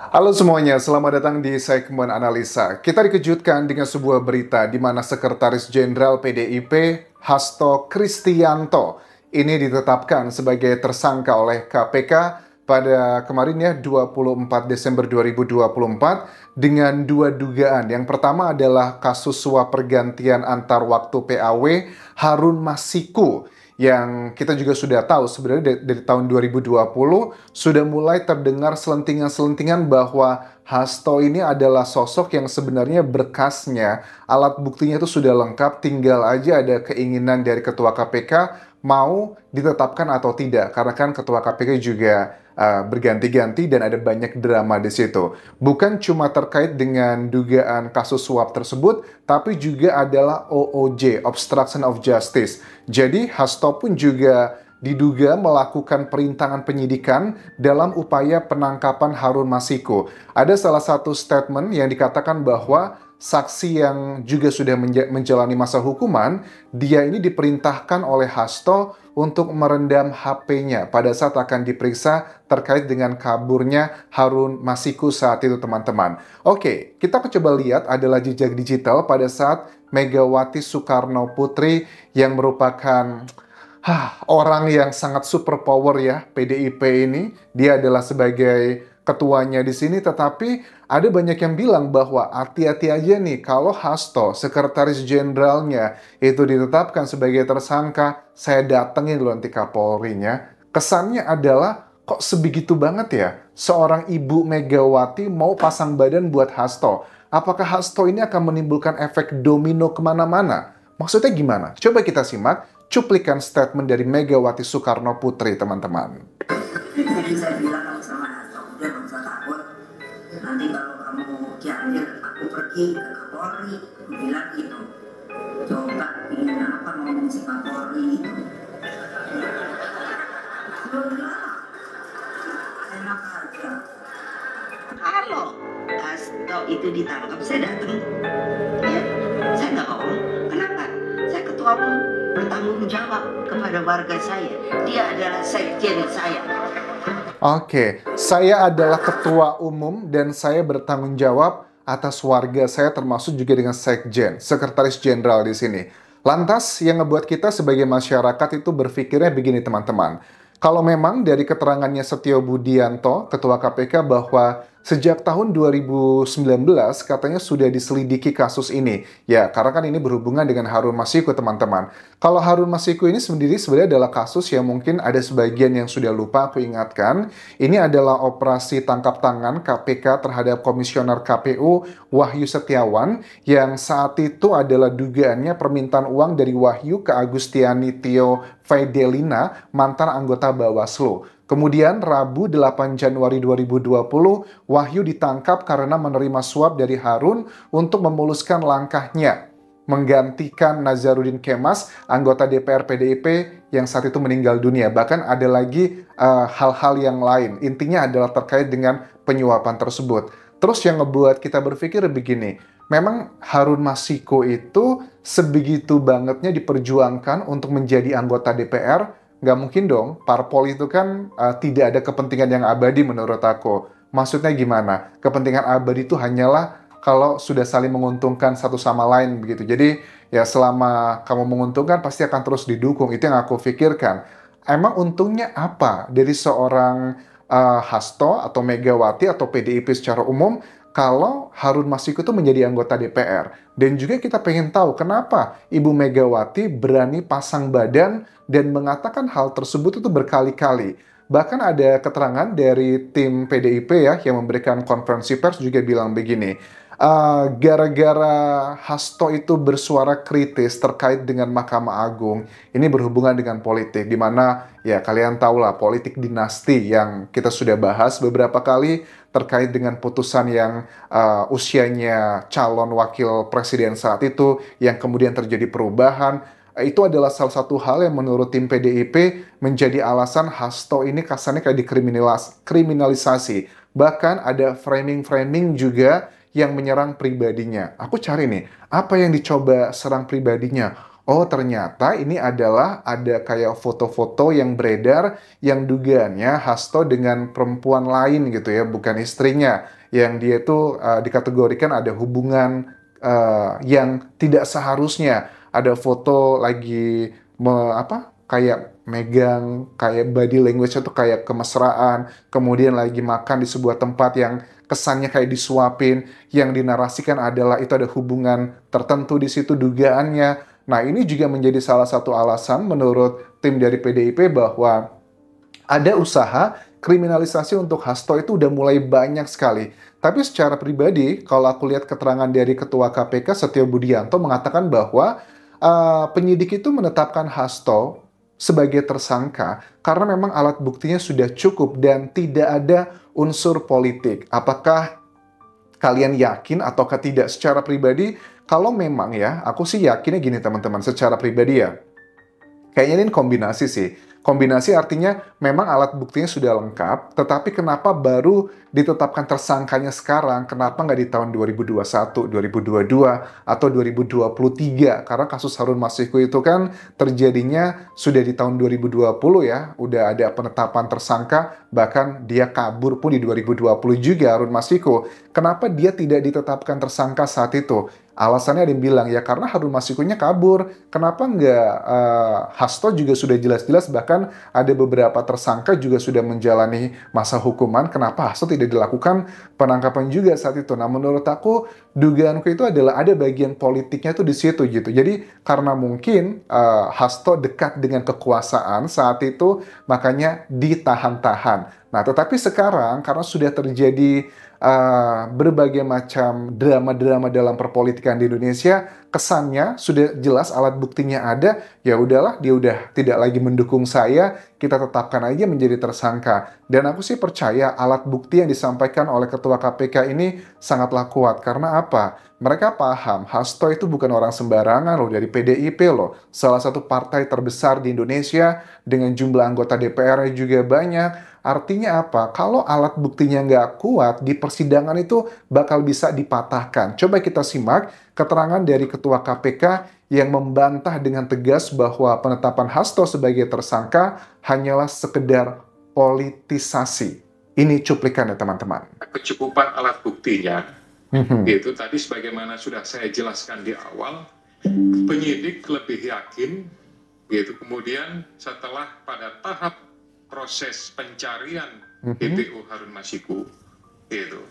Halo semuanya, selamat datang di segmen analisa. Kita dikejutkan dengan sebuah berita di mana Sekretaris Jenderal PDIP Hasto Kristianto ini ditetapkan sebagai tersangka oleh KPK pada kemarin ya 24 Desember 2024 dengan dua dugaan. Yang pertama adalah kasus suap pergantian antar waktu PAW Harun Masiku yang kita juga sudah tahu sebenarnya dari tahun 2020 sudah mulai terdengar selentingan-selentingan bahwa Hasto ini adalah sosok yang sebenarnya berkasnya, alat buktinya itu sudah lengkap, tinggal aja ada keinginan dari Ketua KPK mau ditetapkan atau tidak. Karena kan Ketua KPK juga berganti-ganti dan ada banyak drama di situ. Bukan cuma terkait dengan dugaan kasus suap tersebut, tapi juga adalah OOJ, Obstruction of Justice. Jadi Hasto pun juga diduga melakukan perintangan penyidikan dalam upaya penangkapan Harun Masiku. Ada salah satu statement yang dikatakan bahwa saksi yang juga sudah menjalani masa hukuman, dia ini diperintahkan oleh Hasto untuk merendam HP-nya pada saat akan diperiksa terkait dengan kaburnya Harun Masiku saat itu, teman-teman. Oke, kita coba lihat adalah jejak digital pada saat Megawati Soekarno Putri yang merupakan orang yang sangat super power ya, PDIP ini. Dia adalah sebagai ketuanya di sini, tetapi ada banyak yang bilang bahwa hati-hati aja nih kalau Hasto, sekretaris jenderalnya, itu ditetapkan sebagai tersangka, saya datengin loh nanti Kapolrinya. Kesannya adalah kok sebegitu banget ya seorang Ibu Megawati mau pasang badan buat Hasto. Apakah Hasto ini akan menimbulkan efek domino kemana-mana? Maksudnya gimana? Coba kita simak cuplikan statement dari Megawati Soekarno Putri, teman-teman. Jadi saya bilang sama Hasto, udah gak usah takut. Nanti kalau kamu diambil, aku pergi ke Kapolri. Aku bilang gitu. Coba ingin apa ngomong si Kapolri itu. Enggak, enak aja. Kalau Hasto itu ditangkap, saya datang. Ya, saya nggak bohong. Kenapa? Saya ketua umum bertanggung jawab kepada warga saya. Dia adalah sekjen saya. Oke, saya adalah ketua umum dan saya bertanggung jawab atas warga saya termasuk juga dengan sekjen, sekretaris jenderal di sini. Lantas yang ngebuat kita sebagai masyarakat itu berpikirnya begini, teman-teman. Kalau memang dari keterangannya Setio Budianto, Ketua KPK, bahwa sejak tahun 2019 katanya sudah diselidiki kasus ini. Ya, karena kan ini berhubungan dengan Harun Masiku, teman-teman. Kalau Harun Masiku ini sebenarnya adalah kasus yang mungkin ada sebagian yang sudah lupa aku ingatkan. Ini adalah operasi tangkap tangan KPK terhadap Komisioner KPU Wahyu Setiawan yang saat itu adalah dugaannya permintaan uang dari Wahyu ke Agustiani Tio Fidelina, mantan anggota Bawaslu. Kemudian Rabu 8 Januari 2020, Wahyu ditangkap karena menerima suap dari Harun untuk memuluskan langkahnya menggantikan Nazarudin Kemas, anggota DPR PDIP yang saat itu meninggal dunia. Bahkan ada lagi hal-hal yang lain. Intinya adalah terkait dengan penyuapan tersebut. Terus yang ngebuat kita berpikir begini, memang Harun Masiku itu sebegitu bangetnya diperjuangkan untuk menjadi anggota DPR. Nggak mungkin dong, parpol itu kan tidak ada kepentingan yang abadi menurut aku. Maksudnya gimana? Kepentingan abadi itu hanyalah kalau sudah saling menguntungkan satu sama lain begitu. Jadi ya selama kamu menguntungkan pasti akan terus didukung. Itu yang aku pikirkan. Emang untungnya apa dari seorang Hasto atau Megawati atau PDIP secara umum kalau Harun Masiku itu menjadi anggota DPR? Dan juga kita pengen tahu kenapa Ibu Megawati berani pasang badan dan mengatakan hal tersebut itu berkali-kali. Bahkan ada keterangan dari tim PDIP ya yang memberikan konferensi pers juga bilang begini, gara-gara Hasto itu bersuara kritis terkait dengan Mahkamah Agung, ini berhubungan dengan politik, di mana ya kalian tahu lah politik dinasti yang kita sudah bahas beberapa kali terkait dengan putusan yang usianya calon wakil presiden saat itu, yang kemudian terjadi perubahan. Itu adalah salah satu hal yang menurut tim PDIP menjadi alasan Hasto ini kasarnya kayak dikriminalisasi. Bahkan ada framing-framing juga yang menyerang pribadinya. Aku cari nih, apa yang dicoba serang pribadinya? Oh, ternyata ini adalah ada kayak foto-foto yang beredar yang dugaannya Hasto dengan perempuan lain gitu ya, bukan istrinya. yang dia itu dikategorikan ada hubungan yang tidak seharusnya. Ada foto lagi kayak megang, kayak body language itu kayak kemesraan, kemudian lagi makan di sebuah tempat yang kesannya kayak disuapin, yang dinarasikan adalah itu ada hubungan tertentu di situ dugaannya. Nah, ini juga menjadi salah satu alasan menurut tim dari PDIP bahwa ada usaha kriminalisasi untuk Hasto itu udah mulai banyak sekali. Tapi secara pribadi, kalau aku lihat keterangan dari Ketua KPK Setio Budianto mengatakan bahwa penyidik itu menetapkan Hasto sebagai tersangka karena memang alat buktinya sudah cukup dan tidak ada unsur politik. Apakah kalian yakin ataukah tidak? Secara pribadi, kalau memang ya, aku sih yakinnya gini teman-teman, secara pribadi ya, kayaknya ini kombinasi sih. Kombinasi artinya memang alat buktinya sudah lengkap, tetapi kenapa baru ditetapkan tersangkanya sekarang? Kenapa nggak di tahun 2021, 2022, atau 2023? Karena kasus Harun Masiku itu kan terjadinya sudah di tahun 2020 ya, udah ada penetapan tersangka, bahkan dia kabur pun di 2020 juga Harun Masiku. Kenapa dia tidak ditetapkan tersangka saat itu? Alasannya ada yang bilang, ya karena Harun Masikunya kabur. Kenapa nggak Hasto juga sudah jelas-jelas, bahkan ada beberapa tersangka juga sudah menjalani masa hukuman. Kenapa Hasto tidak dilakukan penangkapan juga saat itu? Nah, menurut aku, dugaanku itu adalah ada bagian politiknya tuh di situ gitu. Jadi, karena mungkin Hasto dekat dengan kekuasaan saat itu, makanya ditahan-tahan. Nah, tetapi sekarang, karena sudah terjadi berbagai macam drama-drama dalam perpolitikan di Indonesia, kesannya sudah jelas alat buktinya ada, ya udahlah, dia udah tidak lagi mendukung saya, kita tetapkan aja menjadi tersangka. Dan aku sih percaya alat bukti yang disampaikan oleh Ketua KPK ini sangatlah kuat. Karena apa? Mereka paham, Hasto itu bukan orang sembarangan loh, dari PDIP loh. Salah satu partai terbesar di Indonesia, dengan jumlah anggota DPR-nya juga banyak. Artinya apa? Kalau alat buktinya nggak kuat, di persidangan itu bakal bisa dipatahkan. Coba kita simak keterangan dari Ketua KPK yang membantah dengan tegas bahwa penetapan Hasto sebagai tersangka hanyalah sekedar politisasi. Ini cuplikan ya teman-teman. Kecukupan alat buktinya, itu tadi sebagaimana sudah saya jelaskan di awal, penyidik lebih yakin, gitu. Kemudian setelah pada tahap proses pencarian DPO Harun Masiku, gitu,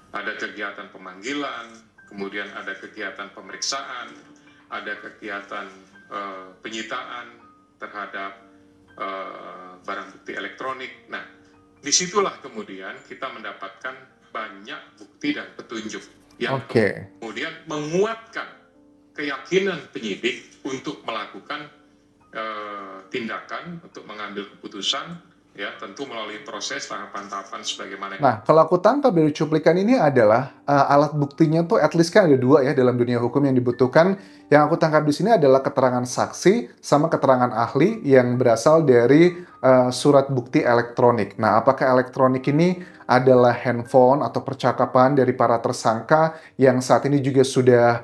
ada kegiatan pemanggilan, kemudian ada kegiatan pemeriksaan, ada kegiatan penyitaan terhadap barang bukti elektronik. Nah, disitulah kemudian kita mendapatkan banyak bukti dan petunjuk yang kemudian menguatkan keyakinan penyidik untuk melakukan tindakan, untuk mengambil keputusan, ya tentu melalui proses tahapan-tahapan sebagaimana. Nah, kalau aku tangkap dari cuplikan ini adalah alat buktinya tuh at least kan ada dua ya dalam dunia hukum yang dibutuhkan. Yang aku tangkap di sini adalah keterangan saksi sama keterangan ahli yang berasal dari surat bukti elektronik. Nah, apakah elektronik ini adalah handphone atau percakapan dari para tersangka yang saat ini juga sudah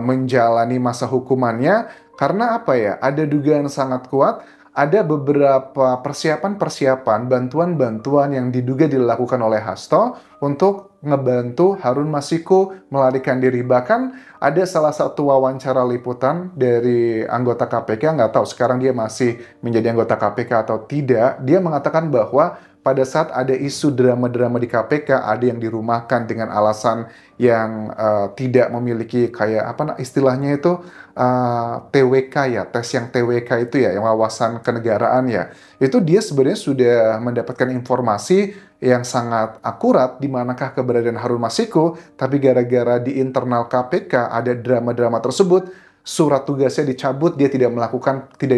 menjalani masa hukumannya? Karena apa ya? Ada dugaan sangat kuat. Ada beberapa persiapan-persiapan, bantuan-bantuan yang diduga dilakukan oleh Hasto untuk ngebantu Harun Masiku melarikan diri. Bahkan ada salah satu wawancara liputan dari anggota KPK, nggak tahu sekarang dia masih menjadi anggota KPK atau tidak. Dia mengatakan bahwa pada saat ada isu drama-drama di KPK, ada yang dirumahkan dengan alasan yang tidak memiliki kayak apa istilahnya itu TWK ya, tes yang TWK itu ya, yang wawasan kenegaraan ya. Itu dia sebenarnya sudah mendapatkan informasi yang sangat akurat di manakah keberadaan Harun Masiku, tapi gara-gara di internal KPK ada drama-drama tersebut, surat tugasnya dicabut, dia tidak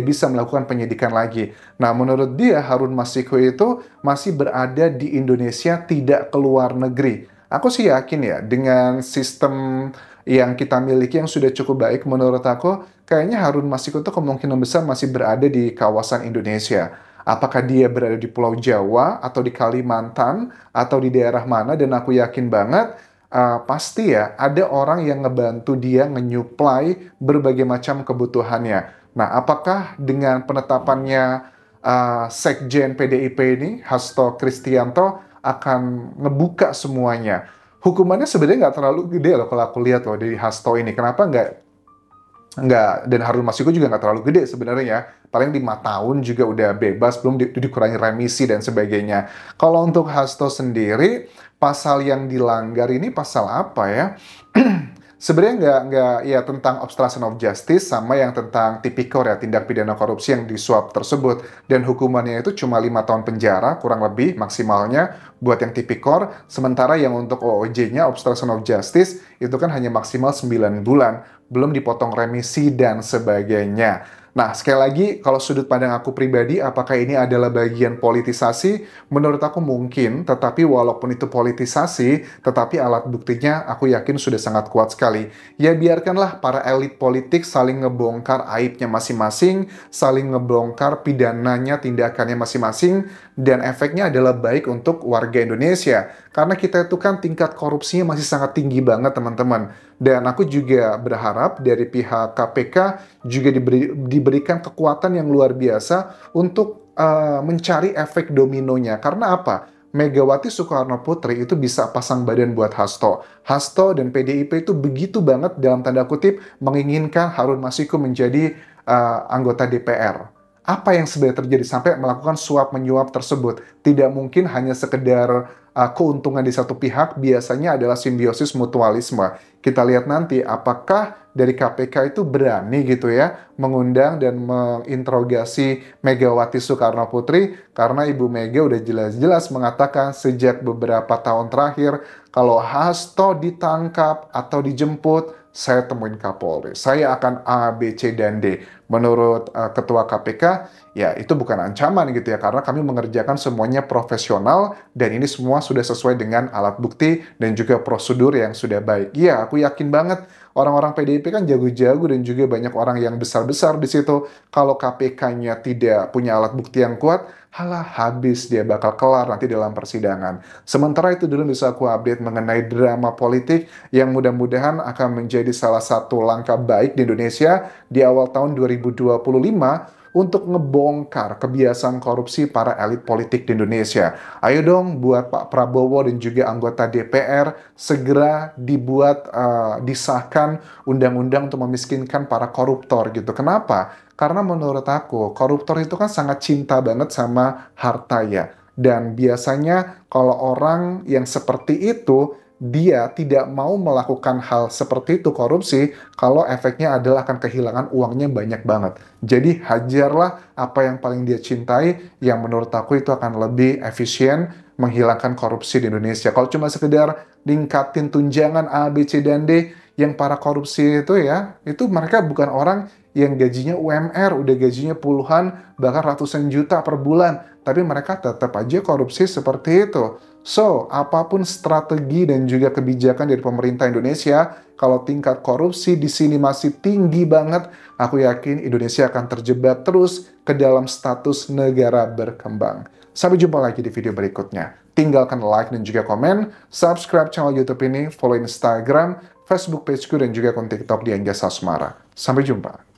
bisa melakukan penyidikan lagi. Nah, menurut dia Harun Masiku itu masih berada di Indonesia, tidak keluar negeri. Aku sih yakin ya, dengan sistem yang kita miliki yang sudah cukup baik, menurut aku kayaknya Harun Masiku itu kemungkinan besar masih berada di kawasan Indonesia. Apakah dia berada di Pulau Jawa atau di Kalimantan atau di daerah mana, dan aku yakin banget pasti ya ada orang yang ngebantu dia nge-nyuplai berbagai macam kebutuhannya. Nah, apakah dengan penetapannya Sekjen PDIP ini, Hasto Kristianto, akan ngebuka semuanya? hukumannya sebenarnya nggak terlalu gede loh kalau aku lihat loh dari Hasto ini. Kenapa nggak, dan Harun Masiku juga nggak terlalu gede sebenarnya, paling 5 tahun juga udah bebas, belum dikurangi remisi dan sebagainya. Kalau untuk Hasto sendiri, pasal yang dilanggar ini pasal apa ya? Sebenarnya nggak ya, tentang obstruction of justice sama yang tentang tipikor ya, tindak pidana korupsi yang disuap tersebut, dan hukumannya itu cuma 5 tahun penjara kurang lebih maksimalnya buat yang tipikor, sementara yang untuk OOJ-nya obstruction of justice itu kan hanya maksimal 9 bulan, belum dipotong remisi dan sebagainya. Nah, sekali lagi, kalau sudut pandang aku pribadi, apakah ini adalah bagian politisasi? Menurut aku mungkin, tetapi walaupun itu politisasi, tetapi alat buktinya aku yakin sudah sangat kuat sekali. Ya biarkanlah para elit politik saling ngebongkar aibnya masing-masing, saling ngebongkar pidananya, tindakannya masing-masing, dan efeknya adalah baik untuk warga Indonesia. Karena kita itu kan tingkat korupsinya masih sangat tinggi banget, teman-teman. Dan aku juga berharap dari pihak KPK juga diberikan kekuatan yang luar biasa untuk mencari efek dominonya. Karena apa? Megawati Soekarno Putri itu bisa pasang badan buat Hasto. Hasto dan PDIP itu begitu banget dalam tanda kutip menginginkan Harun Masiku menjadi anggota DPR. Apa yang sebenarnya terjadi sampai melakukan suap-menyuap tersebut? Tidak mungkin hanya sekedar keuntungan di satu pihak, biasanya adalah simbiosis mutualisme. Kita lihat nanti apakah dari KPK itu berani gitu ya mengundang dan menginterogasi Megawati Soekarno Putri, karena Ibu Mega udah jelas-jelas mengatakan sejak beberapa tahun terakhir kalau Hasto ditangkap atau dijemput, saya temuin Kapolri. Saya akan A, B, C, dan D. Menurut Ketua KPK, ya itu bukan ancaman gitu ya, karena kami mengerjakan semuanya profesional dan ini semua sudah sesuai dengan alat bukti dan juga prosedur yang sudah baik. Iya, aku yakin banget orang-orang PDIP kan jago-jago dan juga banyak orang yang besar-besar di situ. Kalau KPK-nya tidak punya alat bukti yang kuat, halah habis dia bakal kelar nanti dalam persidangan. Sementara itu dulu bisa aku update mengenai drama politik yang mudah-mudahan akan menjadi salah satu langkah baik di Indonesia di awal tahun 2025 untuk ngebongkar kebiasaan korupsi para elit politik di Indonesia. Ayo dong buat Pak Prabowo dan juga anggota DPR segera dibuat, disahkan undang-undang untuk memiskinkan para koruptor gitu. Kenapa? Karena menurut aku, koruptor itu kan sangat cinta banget sama harta ya. Dan biasanya kalau orang yang seperti itu, dia tidak mau melakukan hal seperti itu, korupsi, kalau efeknya adalah akan kehilangan uangnya banyak banget. Jadi hajarlah apa yang paling dia cintai, yang menurut aku itu akan lebih efisien menghilangkan korupsi di Indonesia. Kalau cuma sekedar ningkatin tunjangan A, B, C, dan D, yang para korupsi itu ya, itu mereka bukan orang yang gajinya UMR, udah gajinya puluhan, bahkan ratusan juta per bulan. Tapi mereka tetap aja korupsi seperti itu. So, apapun strategi dan juga kebijakan dari pemerintah Indonesia, kalau tingkat korupsi di sini masih tinggi banget, aku yakin Indonesia akan terjebak terus ke dalam status negara berkembang. Sampai jumpa lagi di video berikutnya. Tinggalkan like dan juga komen, subscribe channel YouTube ini, follow Instagram, Facebook pageku, dan juga akun TikTok di Angga Sasmara. Sampai jumpa.